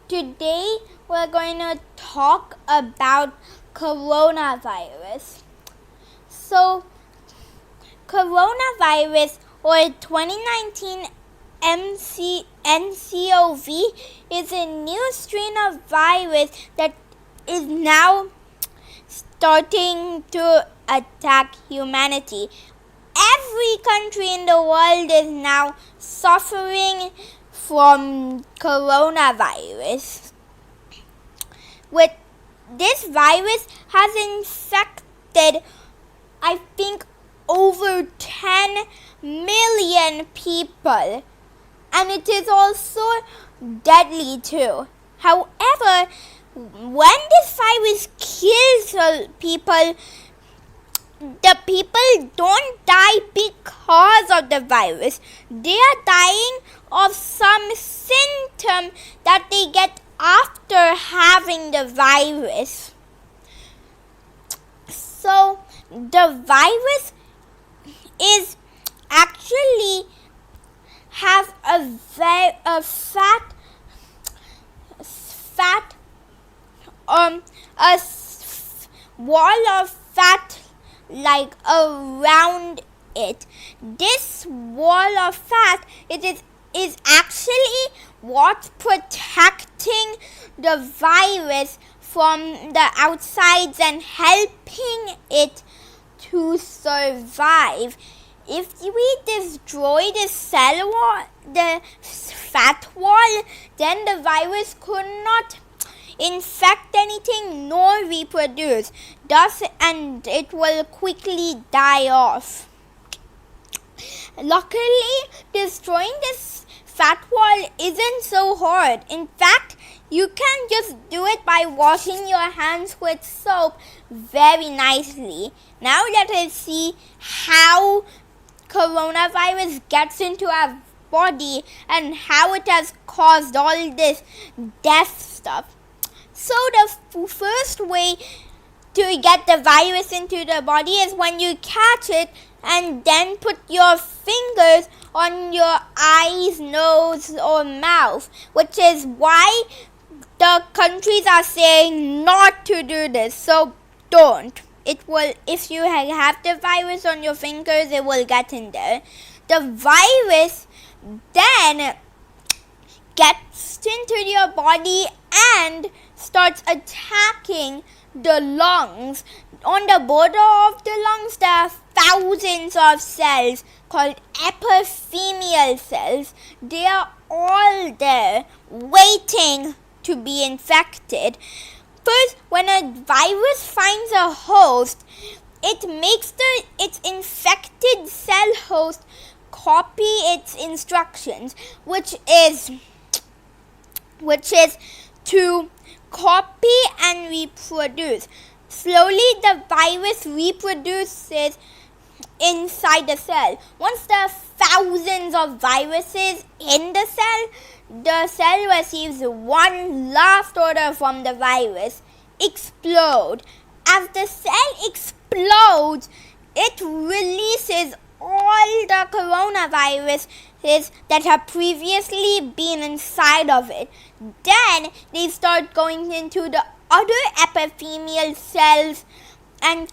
Today we're going to talk about coronavirus. So, coronavirus or 2019 NCOV is a new strain of virus that is now starting to attack humanity. Every country in the world is now suffering from coronavirus. With this virus has infected, I think, over 10 million people, and it is also deadly too. However, when this virus kills people, the people don't die because of the virus. They are dying of some symptom that they get after having the virus. So the virus is actually have a wall of fat like around it. This wall of fat is actually what's protecting the virus from the outsides and helping it to survive. If we destroy the cell wall, the fat wall, then the virus could not infect anything nor reproduce, and it will quickly die off. Luckily, destroying this fat wall isn't so hard. In fact, you can just do it by washing your hands with soap very nicely. Now let us see how coronavirus gets into our body and how it has caused all this death stuff. So the first way to get the virus into the body is when you catch it and then put your fingers on your eyes, nose, or mouth, which is why the countries are saying not to do this. So don't. If you have the virus on your fingers, it will get in there. The virus then gets into your body and starts attacking the lungs. On the border of the lungs, there are thousands of cells called epithelial cells. They are all there waiting to be infected. First, when a virus finds a host, it makes its infected cell host copy its instructions, which is to copy and reproduce. Slowly, the virus reproduces inside the cell. Once there are thousands of viruses in the cell receives one last order from the virus: explode. As the cell explodes, it releases all the coronaviruses that have previously been inside of it. Then they start going into the other epithelial cells and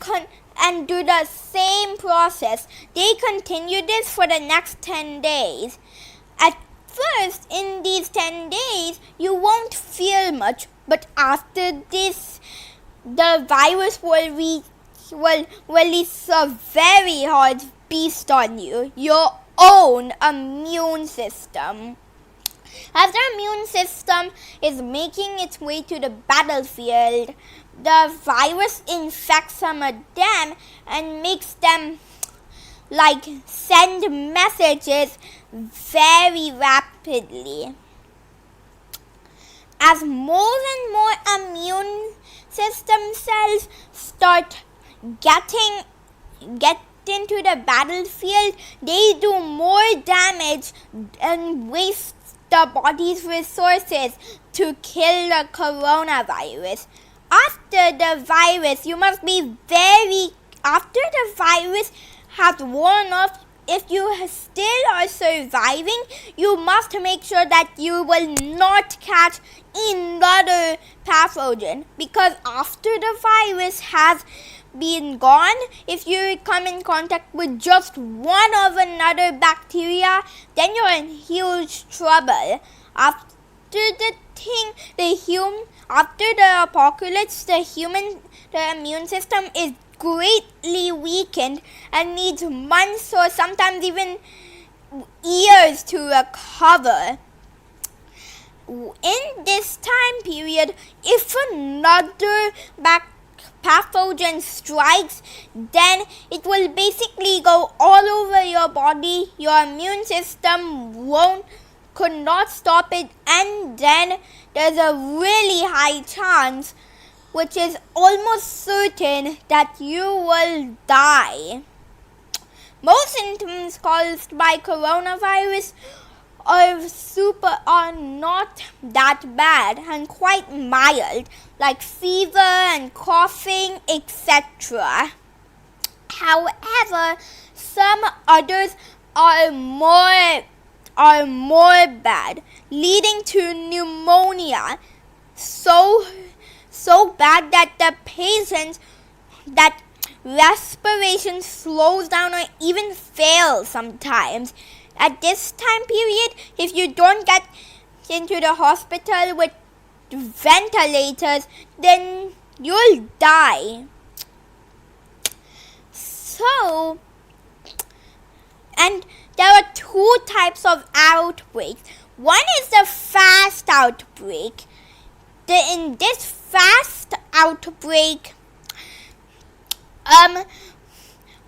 do the same process. They continue this for the next 10 days. At first, in these 10 days, you won't feel much, but after this, the virus will release a very hard beast on you, your own immune system. As the immune system is making its way to the battlefield, the virus infects some of them and makes them send messages very rapidly. As more and more immune system cells start getting into the battlefield, they do more damage and waste the body's resources to kill the coronavirus. After the virus has worn off, if you still are surviving, you must make sure that you will not catch another pathogen, because after the virus has been gone, if you come in contact with just one of another bacteria, then you're in huge trouble. After the apocalypse, the immune system is greatly weakened and needs months or sometimes even years to recover. In this time period, if another pathogen strikes, then it will basically go all over your body. Your immune system could not stop it, and then there's a really high chance, which is almost certain, that you will die. Most symptoms caused by coronavirus are not that bad and quite mild, like fever and coughing, etc. However, some others are more bad, leading to pneumonia so bad that the patient's respiration slows down or even fails sometimes. At this time period, if you don't get into the hospital with ventilators, then you'll die. So, and there are two types of outbreaks. One is the fast outbreak. In this fast outbreak,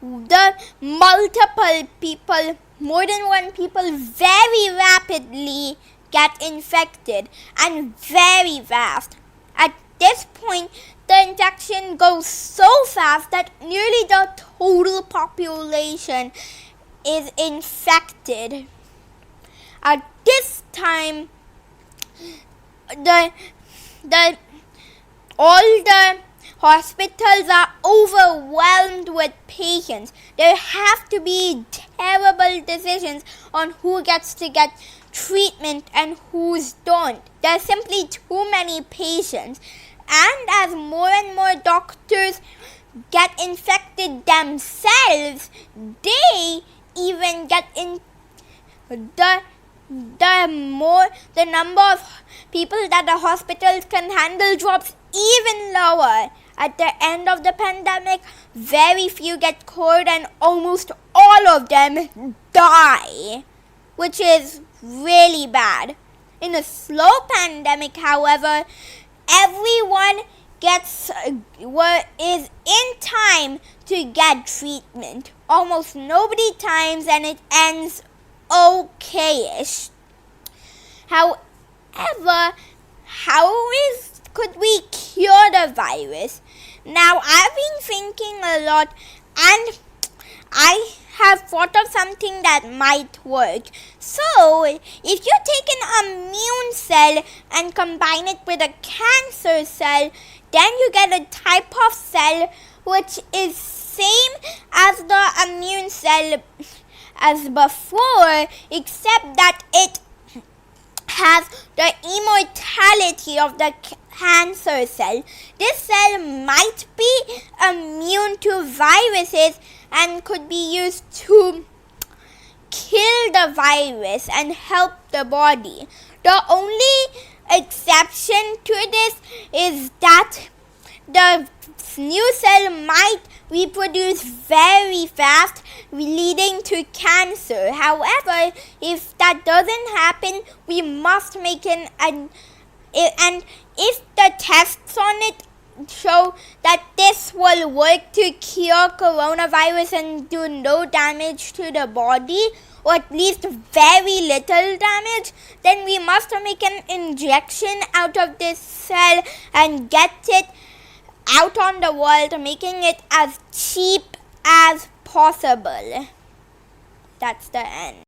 the multiple people, more than one people, very rapidly get infected and very fast. At this point, the infection goes so fast that nearly the total population is infected. At this time, all the hospitals are overwhelmed with patients. There have to be terrible decisions on who gets to get treatment and who's don't. There are simply too many patients. And as more and more doctors get infected themselves, they even get in the number of people that the hospitals can handle drops even lower. At the end of the pandemic, very few get cured and almost all of them die, which is really bad. In a slow pandemic, however, everyone is in time to get treatment. Almost nobody dies and it ends okay-ish. However, could we cure the virus? Now, I've been thinking a lot, and I have thought of something that might work. So, if you take an immune cell and combine it with a cancer cell, then you get a type of cell which is same as the immune cell as before, except that it has the immortality of the cancer cell. This cell might be immune to viruses and could be used to kill the virus and help the body. The only exception to this is that the new cell might reproduce very fast, leading to cancer. However, if that doesn't happen, we must make and if the tests on it show that this will work to cure coronavirus and do no damage to the body, or at least very little damage, then we must make an injection out of this cell and get it out on the world, making it as cheap as possible. That's the end.